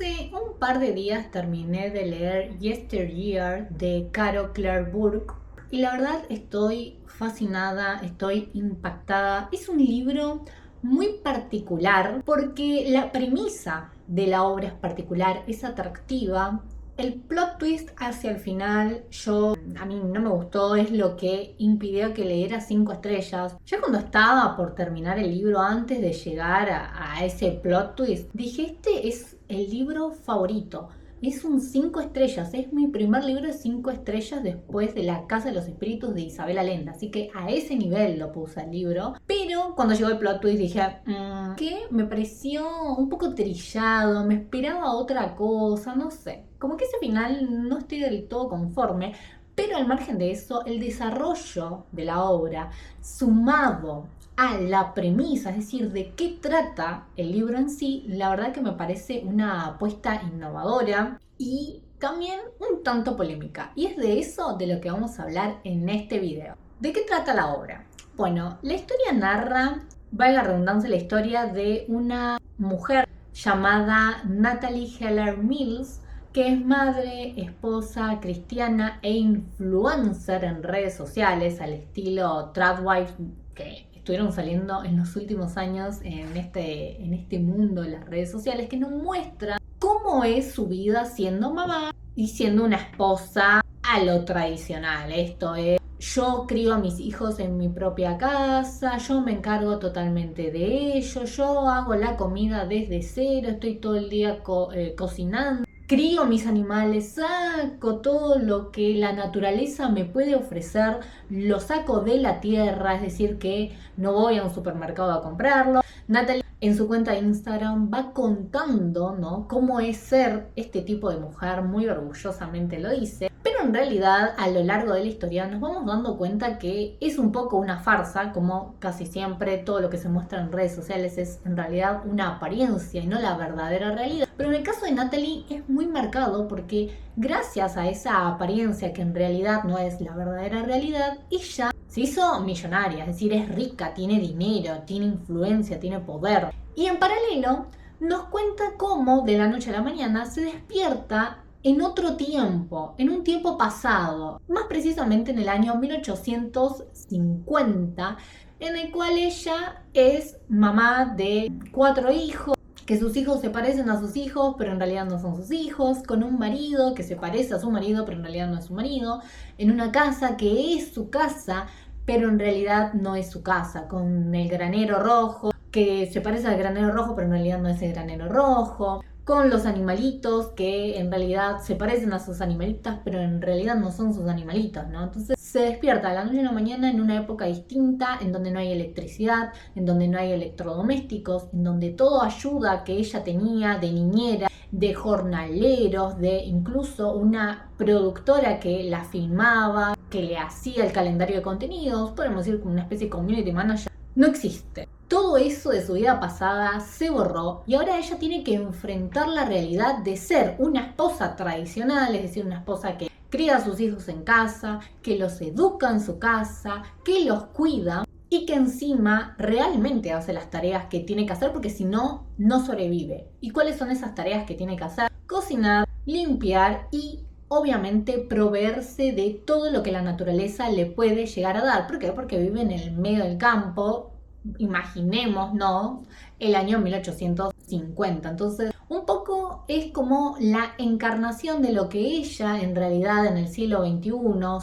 Hace un par de días terminé de leer Yesteryear de Caro Claire Burke y la verdad estoy fascinada, estoy impactada. Es un libro muy particular porque la premisa de la obra es particular, es atractiva. El plot twist hacia el final, a mí no me gustó, es lo que impidió que le diera 5 estrellas. Ya cuando estaba por terminar el libro, antes de llegar a ese plot twist, dije, este es el libro favorito. Es un 5 estrellas, es mi primer libro de 5 estrellas después de La Casa de los Espíritus de Isabel Allende. Así que a ese nivel lo puse el libro. Pero cuando llegó el plot twist dije, que me pareció un poco trillado, me esperaba otra cosa, no sé. Como que ese final no estoy del todo conforme. Pero al margen de eso, el desarrollo de la obra, sumado a la premisa, es decir, de qué trata el libro en sí, la verdad que me parece una apuesta innovadora y también un tanto polémica. Y es de eso de lo que vamos a hablar en este video. ¿De qué trata la obra? Bueno, la historia narra, valga la redundancia, la historia de una mujer llamada Natalie Heller Mills, que es madre, esposa, cristiana e influencer en redes sociales al estilo Tradwife, que estuvieron saliendo en los últimos años en este mundo de las redes sociales, que nos muestra cómo es su vida siendo mamá y siendo una esposa a lo tradicional. Esto es, yo crío a mis hijos en mi propia casa, yo me encargo totalmente de ellos, yo hago la comida desde cero, estoy todo el día cocinando. Crío mis animales, saco todo lo que la naturaleza me puede ofrecer, lo saco de la tierra, es decir que no voy a un supermercado a comprarlo. Natalie en su cuenta de Instagram va contando, ¿no?, cómo es ser este tipo de mujer, muy orgullosamente lo dice. Pero en realidad a lo largo de la historia nos vamos dando cuenta que es un poco una farsa, como casi siempre todo lo que se muestra en redes sociales es en realidad una apariencia y no la verdadera realidad. Pero en el caso de Natalie es muy marcado porque gracias a esa apariencia que en realidad no es la verdadera realidad, ella se hizo millonaria, es decir, es rica, tiene dinero, tiene influencia, tiene poder. Y en paralelo nos cuenta cómo de la noche a la mañana se despierta en otro tiempo, en un tiempo pasado, más precisamente en el año 1850, en el cual ella es mamá de 4 hijos, que sus hijos se parecen a sus hijos, pero en realidad no son sus hijos, con un marido que se parece a su marido, pero en realidad no es su marido, en una casa que es su casa, pero en realidad no es su casa, con el granero rojo, que se parece al granero rojo, pero en realidad no es el granero rojo, con los animalitos que en realidad se parecen a sus animalitas, pero en realidad no son sus animalitos, ¿no? Entonces se despierta a la noche a la mañana en una época distinta, en donde no hay electricidad, en donde no hay electrodomésticos, en donde todo ayuda que ella tenía de niñera, de jornaleros, de incluso una productora que la filmaba, que le hacía el calendario de contenidos, podemos decir como una especie de community manager, no existe. Todo eso de su vida pasada se borró y ahora ella tiene que enfrentar la realidad de ser una esposa tradicional, es decir, una esposa que cría a sus hijos en casa, que los educa en su casa, que los cuida y que encima realmente hace las tareas que tiene que hacer porque si no, no sobrevive. ¿Y cuáles son esas tareas que tiene que hacer? Cocinar, limpiar y obviamente proveerse de todo lo que la naturaleza le puede llegar a dar. ¿Por qué? Porque vive en el medio del campo. Imaginemos, ¿no?, el año 1850. Entonces, un poco es como la encarnación de lo que ella en realidad en el siglo XXI,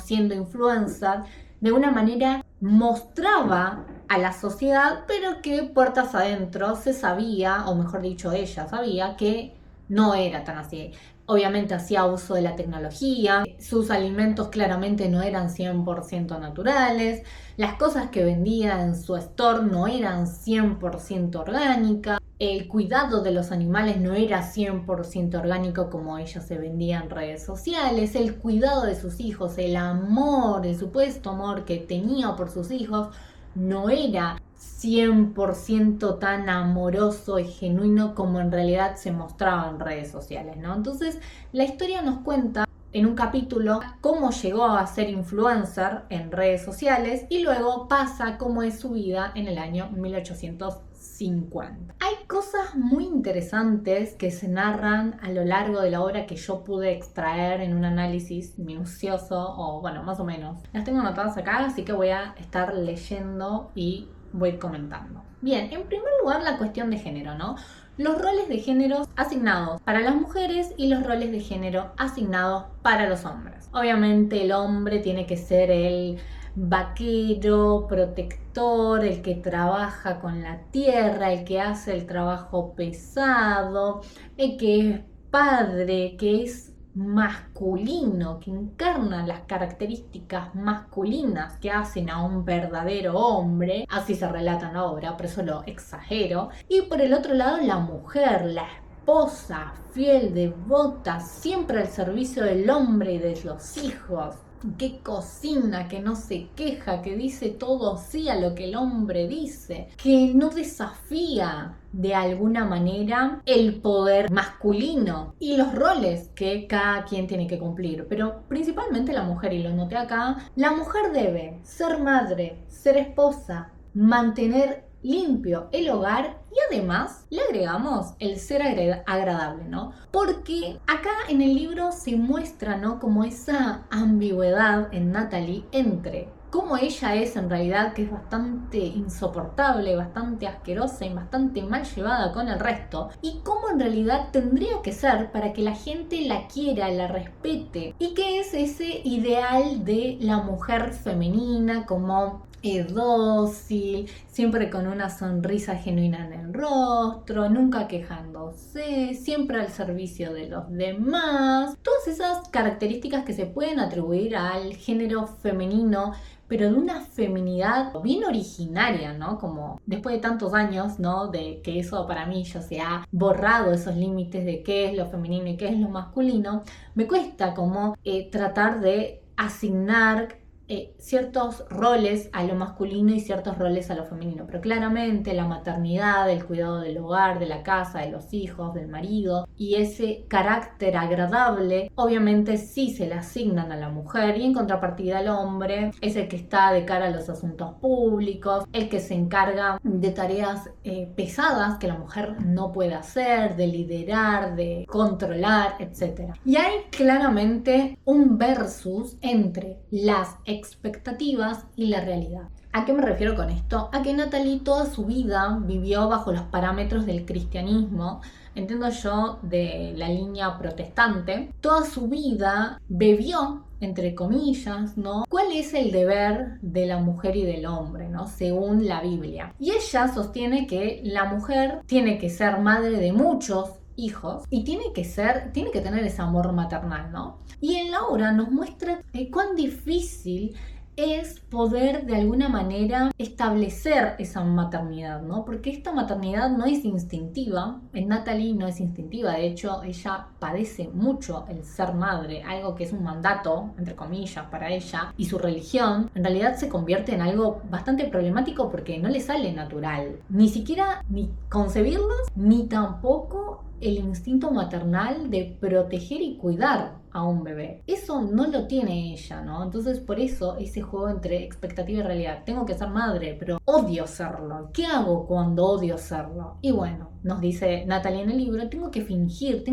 siendo influencer, de una manera mostraba a la sociedad, pero que puertas adentro se sabía, o mejor dicho, ella sabía que no era tan así. Obviamente hacía uso de la tecnología, sus alimentos claramente no eran 100% naturales, las cosas que vendía en su store no eran 100% orgánicas, el cuidado de los animales no era 100% orgánico como ella se vendía en redes sociales, el cuidado de sus hijos, el amor, el supuesto amor que tenía por sus hijos no era 100% tan amoroso y genuino como en realidad se mostraba en redes sociales, ¿no? Entonces, la historia nos cuenta en un capítulo cómo llegó a ser influencer en redes sociales y luego pasa cómo es su vida en el año 1850. 50. Hay cosas muy interesantes que se narran a lo largo de la obra que yo pude extraer en un análisis minucioso, o bueno, más o menos. Las tengo anotadas acá, así que voy a estar leyendo y voy comentando. Bien, en primer lugar la cuestión de género, ¿no? Los roles de género asignados para las mujeres y los roles de género asignados para los hombres. Obviamente el hombre tiene que ser el vaquero, protector, el que trabaja con la tierra, el que hace el trabajo pesado, el que es padre, que es masculino, que encarna las características masculinas que hacen a un verdadero hombre, así se relata en la obra, por eso lo exagero. Y por el otro lado la mujer, la esposa, fiel, devota, siempre al servicio del hombre y de los hijos, que cocina, que no se queja, que dice todo sí a lo que el hombre dice, que no desafía de alguna manera el poder masculino y los roles que cada quien tiene que cumplir, pero principalmente la mujer, y lo noté acá, la mujer debe ser madre, ser esposa, mantener limpio el hogar y además le agregamos el ser agradable, ¿no? Porque acá en el libro se muestra, ¿no? Como esa ambigüedad en Natalie entre cómo ella es en realidad, que es bastante insoportable, bastante asquerosa y bastante mal llevada con el resto, y cómo en realidad tendría que ser para que la gente la quiera, la respete, y que es ese ideal de la mujer femenina como dócil, siempre con una sonrisa genuina en el rostro, nunca quejándose, siempre al servicio de los demás. Todas esas características que se pueden atribuir al género femenino, pero de una feminidad bien originaria, ¿no? Como después de tantos años, ¿no? De que eso para mí ya se ha borrado esos límites de qué es lo femenino y qué es lo masculino, me cuesta como tratar de asignar ciertos roles a lo masculino y ciertos roles a lo femenino, pero claramente la maternidad, el cuidado del hogar, de la casa, de los hijos, del marido y ese carácter agradable obviamente sí se le asignan a la mujer, y en contrapartida el hombre es el que está de cara a los asuntos públicos, el que se encarga de tareas pesadas que la mujer no puede hacer, de liderar, de controlar, etc. Y hay claramente un versus entre las expectativas y la realidad. ¿A qué me refiero con esto? A que Natalie toda su vida vivió bajo los parámetros del cristianismo, entiendo yo de la línea protestante, toda su vida bebió, entre comillas, ¿no? ¿Cuál es el deber de la mujer y del hombre, ¿no? Según la Biblia. Y ella sostiene que la mujer tiene que ser madre de muchos hijos y tiene que tener ese amor maternal, ¿no? Y en la obra nos muestra cuán difícil es poder de alguna manera establecer esa maternidad, ¿no? Porque esta maternidad no es instintiva, en Natalie no es instintiva, de hecho ella padece mucho el ser madre, algo que es un mandato, entre comillas, para ella, y su religión en realidad se convierte en algo bastante problemático porque no le sale natural, ni siquiera ni concebirlas, ni tampoco el instinto maternal de proteger y cuidar a un bebé. Eso no lo tiene ella, ¿no? Entonces por eso ese juego entre expectativa y realidad. Tengo que ser madre, pero odio serlo. ¿Qué hago cuando odio serlo? Y bueno, nos dice Natalie en el libro, tengo que fingir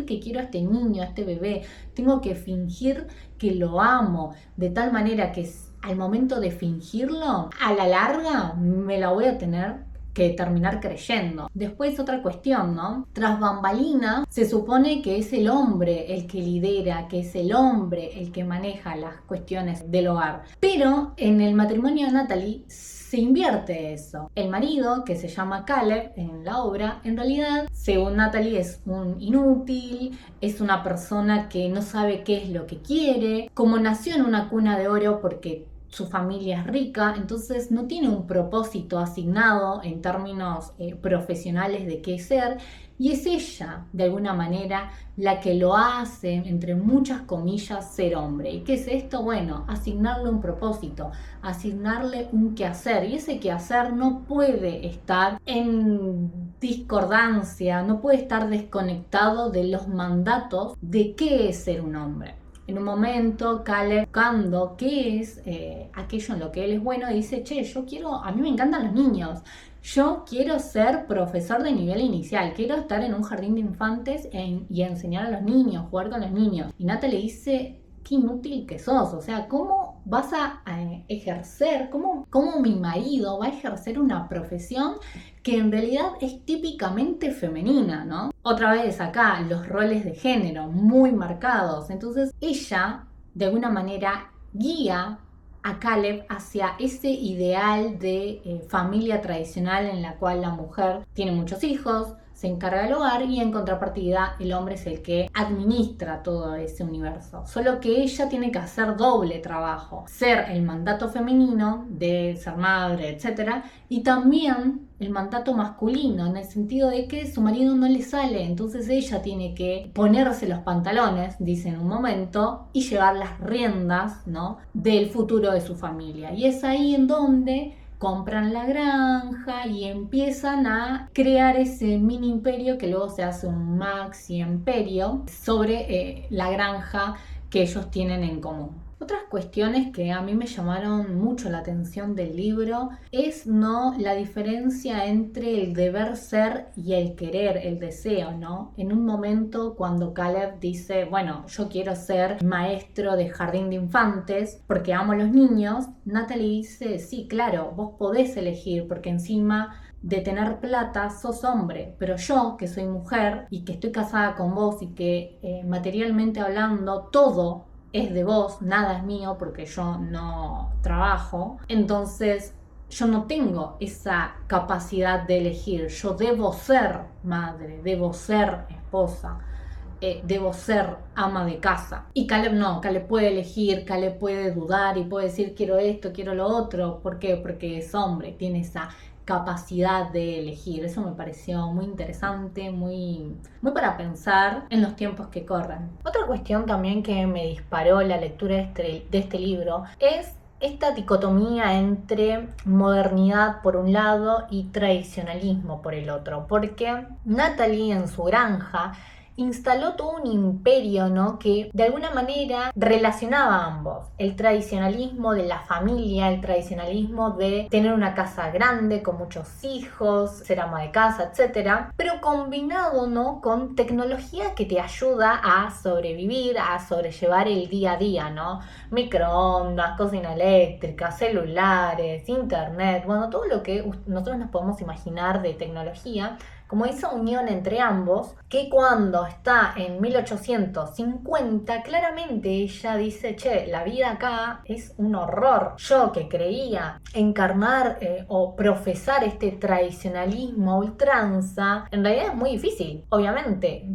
que quiero a este niño, a este bebé, tengo que fingir que lo amo, de tal manera que al momento de fingirlo, a la larga me la voy a tener que terminar creyendo. Después otra cuestión, ¿no? Tras bambalinas se supone que es el hombre el que lidera, que es el hombre el que maneja las cuestiones del hogar. Pero en el matrimonio de Natalie se invierte eso. El marido, que se llama Caleb en la obra, en realidad, según Natalie, es un inútil, es una persona que no sabe qué es lo que quiere. Como nació en una cuna de oro porque su familia es rica, entonces no tiene un propósito asignado en términos profesionales de qué ser, y es ella, de alguna manera, la que lo hace, entre muchas comillas, ser hombre. ¿Y qué es esto? Bueno, asignarle un propósito, asignarle un quehacer, y ese quehacer no puede estar en discordancia, no puede estar desconectado de los mandatos de qué es ser un hombre. En un momento, Caleb, buscando qué es aquello en lo que él es bueno, dice, che, a mí me encantan los niños. Yo quiero ser profesor de nivel inicial, quiero estar en un jardín de infantes y enseñar a los niños, jugar con los niños. Y Nata le dice, qué inútil que sos, o sea, ¿cómo vas a ejercer, cómo mi marido va a ejercer una profesión que en realidad es típicamente femenina, ¿no? Otra vez acá, los roles de género muy marcados. Entonces ella, de alguna manera, guía a Caleb hacia ese ideal de familia tradicional en la cual la mujer tiene muchos hijos, se encarga del hogar y en contrapartida el hombre es el que administra todo ese universo. Solo que ella tiene que hacer doble trabajo, ser el mandato femenino de ser madre, etc. Y también el mandato masculino, en el sentido de que su marido no le sale, entonces ella tiene que ponerse los pantalones, dice en un momento, y llevar las riendas, ¿no?, del futuro de su familia. Y es ahí en donde compran la granja y empiezan a crear ese mini imperio que luego se hace un maxi imperio sobre la granja que ellos tienen en común. Otras cuestiones que a mí me llamaron mucho la atención del libro es la diferencia entre el deber ser y el querer, el deseo, ¿no? En un momento cuando Caleb dice, bueno, yo quiero ser maestro de jardín de infantes porque amo a los niños, Natalie dice, sí, claro, vos podés elegir porque encima de tener plata sos hombre, pero yo que soy mujer y que estoy casada con vos y que materialmente hablando todo es de vos, nada es mío porque yo no trabajo, entonces yo no tengo esa capacidad de elegir. Yo debo ser madre, debo ser esposa, debo ser ama de casa. Y Caleb no, Caleb puede elegir, Caleb puede dudar y puede decir quiero esto, quiero lo otro. ¿Por qué? Porque es hombre, tiene esa capacidad de elegir. Eso me pareció muy interesante, muy para pensar en los tiempos que corren. Otra cuestión también que me disparó la lectura de este libro es esta dicotomía entre modernidad por un lado y tradicionalismo por el otro, porque Natalie en su granja instaló todo un imperio, ¿no?, que de alguna manera relacionaba a ambos. El tradicionalismo de la familia, el tradicionalismo de tener una casa grande con muchos hijos, ser ama de casa, etc. Pero combinado, ¿no?, con tecnología que te ayuda a sobrevivir, a sobrellevar el día a día, ¿no? Microondas, cocina eléctrica, celulares, internet, bueno, todo lo que nosotros nos podemos imaginar de tecnología, como esa unión entre ambos, que cuando está en 1850, claramente ella dice, che, la vida acá es un horror. Yo que creía encarnar o profesar este tradicionalismo a ultranza, en realidad es muy difícil, obviamente,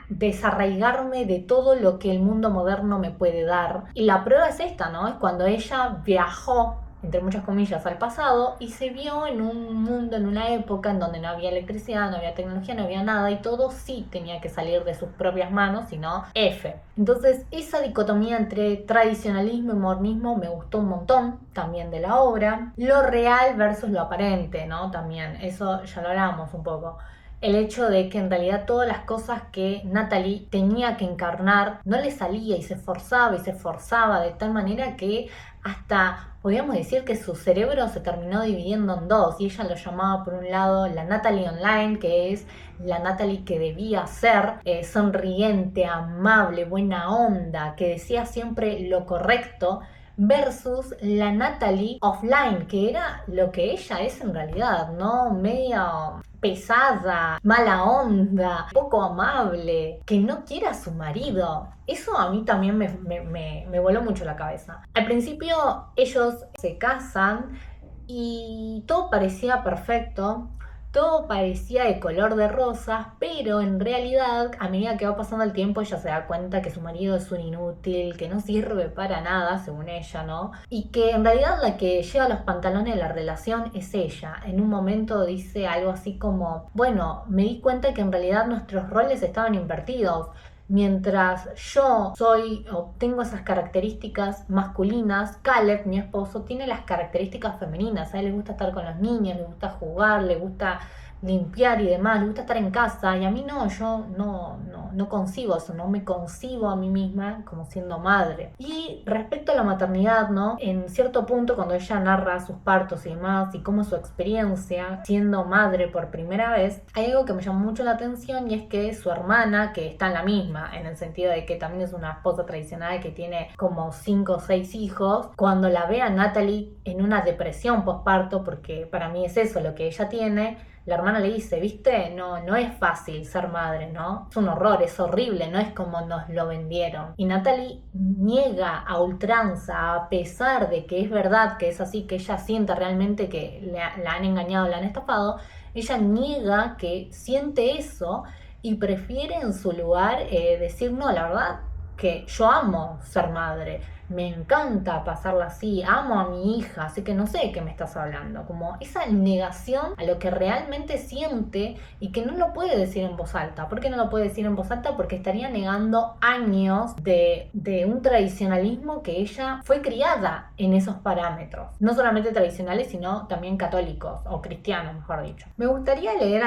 desarraigarme de todo lo que el mundo moderno me puede dar. Y la prueba es esta, ¿no? Es cuando ella viajó, entre muchas comillas, al pasado y se vio en un mundo, en una época en donde no había electricidad, no había tecnología, no había nada y todo sí tenía que salir de sus propias manos, sino F. Entonces esa dicotomía entre tradicionalismo y modernismo me gustó un montón también de la obra. Lo real versus lo aparente, ¿no? También, eso ya lo hablamos un poco. El hecho de que en realidad todas las cosas que Natalie tenía que encarnar no le salía y se esforzaba de tal manera que hasta podríamos decir que su cerebro se terminó dividiendo en dos y ella lo llamaba por un lado la Natalie online, que es la Natalie que debía ser sonriente, amable, buena onda, que decía siempre lo correcto, versus la Natalie offline, que era lo que ella es en realidad, ¿no? Medio pesada, mala onda, poco amable, que no quiere a su marido. Eso a mí también me voló mucho la cabeza. Al principio ellos se casan y todo parecía perfecto, todo parecía de color de rosas, pero en realidad a medida que va pasando el tiempo ella se da cuenta que su marido es un inútil, que no sirve para nada según ella, ¿no? Y que en realidad la que lleva los pantalones de la relación es ella. En un momento dice algo así como, bueno, me di cuenta que en realidad nuestros roles estaban invertidos. Mientras yo soy o tengo esas características masculinas, Caleb, mi esposo, tiene las características femeninas. A él le gusta estar con los niños, le gusta jugar, le gusta limpiar y demás, le gusta estar en casa, y a mí no, yo no concibo eso, no me concibo a mí misma como siendo madre. Y respecto a la maternidad, ¿no? En cierto punto, cuando ella narra sus partos y demás, y cómo es su experiencia siendo madre por primera vez, hay algo que me llamó mucho la atención, y es que su hermana, que está en la misma, en el sentido de que también es una esposa tradicional que tiene como 5 o 6 hijos, cuando la ve a Natalie en una depresión postparto, porque para mí es eso lo que ella tiene, la hermana le dice, viste, no es fácil ser madre, ¿no? Es un horror, es horrible, no es como nos lo vendieron. Y Natalie niega a ultranza, a pesar de que es verdad que es así, que ella sienta realmente que la han engañado, la han estafado, ella niega que siente eso y prefiere en su lugar decir, no, la verdad que yo amo ser madre, me encanta pasarla así, amo a mi hija, así que no sé de qué me estás hablando. Como esa negación a lo que realmente siente y que no lo puede decir en voz alta. ¿Por qué no lo puede decir en voz alta? Porque estaría negando años de un tradicionalismo que ella fue criada en esos parámetros. No solamente tradicionales, sino también católicos o cristianos, mejor dicho. Me gustaría leer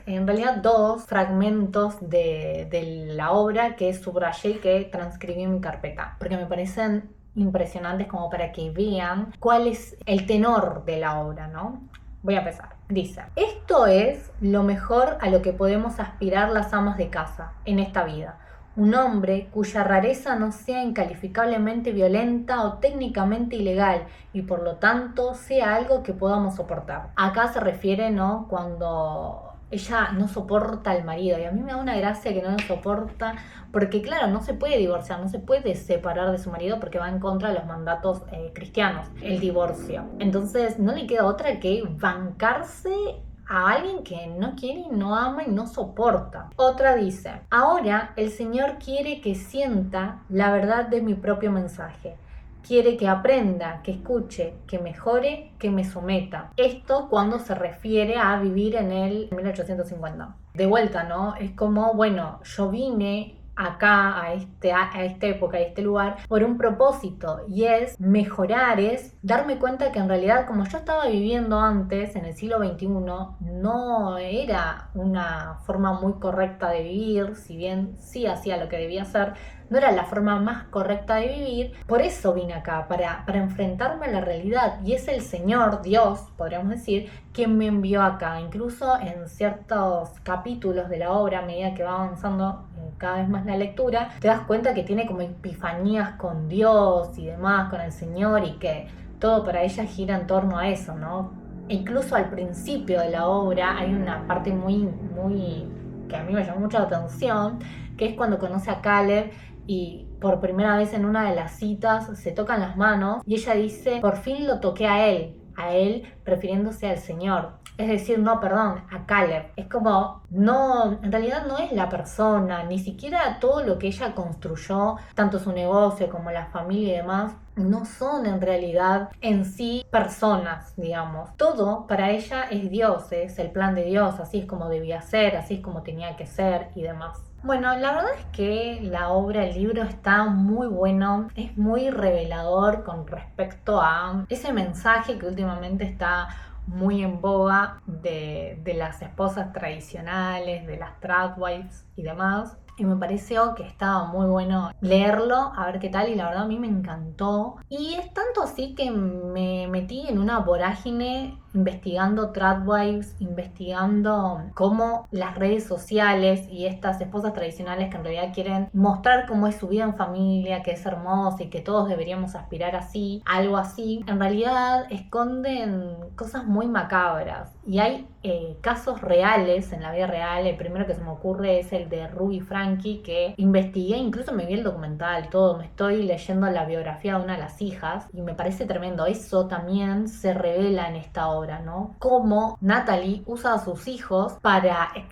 en realidad 2 fragmentos de la obra que subrayé y que transcribí en mi carpeta, porque me parecen impresionantes como para que vean cuál es el tenor de la obra, ¿no? Voy a empezar. Dice, esto es lo mejor a lo que podemos aspirar las amas de casa en esta vida. Un hombre cuya rareza no sea incalificablemente violenta o técnicamente ilegal y por lo tanto sea algo que podamos soportar. Acá se refiere, ¿no? Cuando ella no soporta al marido, y a mí me da una gracia que no lo soporta, porque claro, no se puede divorciar, no se puede separar de su marido porque va en contra de los mandatos cristianos, el divorcio. Entonces no le queda otra que bancarse a alguien que no quiere y no ama y no soporta. Otra dice, ahora el Señor quiere que sienta la verdad de mi propio mensaje. Quiere que aprenda, que escuche, que mejore, que me someta. Esto cuando se refiere a vivir en el 1850. De vuelta, ¿no? Es como, bueno, yo vine acá, a esta época, a este lugar, por un propósito, y es mejorar, es darme cuenta que en realidad como yo estaba viviendo antes, en el siglo XXI, no era una forma muy correcta de vivir, si bien sí hacía lo que debía hacer, no era la forma más correcta de vivir. Por eso vine acá, para enfrentarme a la realidad, y es el Señor, Dios, podríamos decir, quien me envió acá. Incluso en ciertos capítulos de la obra, a medida que va avanzando cada vez más la lectura, te das cuenta que tiene como epifanías con Dios y demás, con el Señor, y que todo para ella gira en torno a eso, ¿no? E incluso al principio de la obra hay una parte muy que a mí me llamó mucho la atención, que es cuando conoce a Caleb y por primera vez en una de las citas se tocan las manos y ella dice, por fin lo toqué a él refiriéndose al Señor. Es decir, no, perdón, a Caleb. Es como, no, en realidad no es la persona, ni siquiera todo lo que ella construyó, tanto su negocio como la familia y demás, no son en realidad en sí personas, digamos. Todo para ella es Dios, es el plan de Dios, así es como debía ser, así es como tenía que ser y demás. Bueno, la verdad es que la obra, el libro está muy bueno, es muy revelador con respecto a ese mensaje que últimamente está muy en boga de las esposas tradicionales, de las tradwives y demás. Y me pareció que estaba muy bueno leerlo, a ver qué tal, y la verdad a mí me encantó. Y es tanto así que me metí en una vorágine investigando tradwives, investigando cómo las redes sociales y estas esposas tradicionales que en realidad quieren mostrar cómo es su vida en familia, que es hermosa y que todos deberíamos aspirar así, algo así, en realidad esconden cosas muy macabras. Y hay casos reales en la vida real. El primero que se me ocurre es el de Ruby Frankie, que investigué, incluso me vi el documental, todo, me estoy leyendo la biografía de una de las hijas y me parece tremendo. Eso también se revela en esta obra, ¿no? Cómo Natalie usa a sus hijos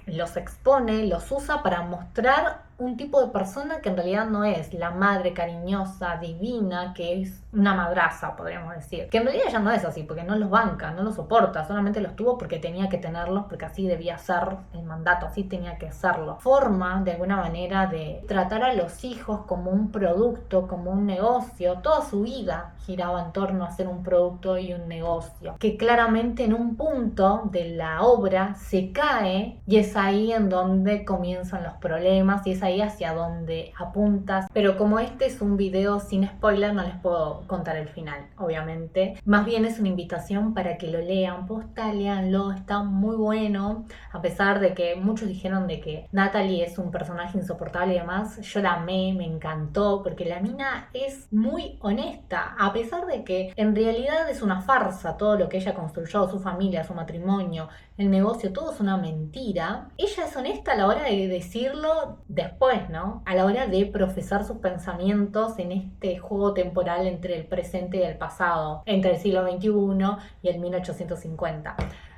los expone, los usa para mostrar un tipo de persona que en realidad no es la madre cariñosa, divina, que es una madraza, podríamos decir. Que en realidad ella no es así, porque no los banca, no los soporta, solamente los tuvo porque tenía que tenerlos, porque así debía ser el mandato, así tenía que serlo. Forma, de alguna manera, de tratar a los hijos como un producto, como un negocio. Toda su vida giraba en torno a ser un producto y un negocio, que claramente en un punto de la obra se cae, y es ahí en donde comienzan los problemas y es ahí hacia donde apuntas. Pero como este es un video sin spoiler, no les puedo contar el final, obviamente. Más bien es una invitación para que lo lean. Posta, léanlo, está muy bueno. A pesar de que muchos dijeron de que Natalie es un personaje insoportable y demás, yo la amé, me encantó, porque la mina es muy honesta, a pesar de que en realidad es una farsa todo lo que ella construyó, su familia, su matrimonio, el negocio, todo es una mentira. Ella es honesta a la hora de decirlo después, ¿no? A la hora de profesar sus pensamientos en este juego temporal entre el presente y el pasado, entre el siglo XXI y el 1850.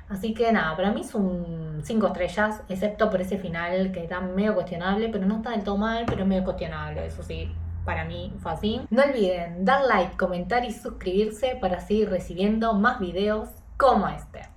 Así que nada, para mí es un 5 estrellas, excepto por ese final que está medio cuestionable, pero no está del todo mal, pero es medio cuestionable, eso sí. Para mí fue así. No olviden dar like, comentar y suscribirse para seguir recibiendo más videos como este.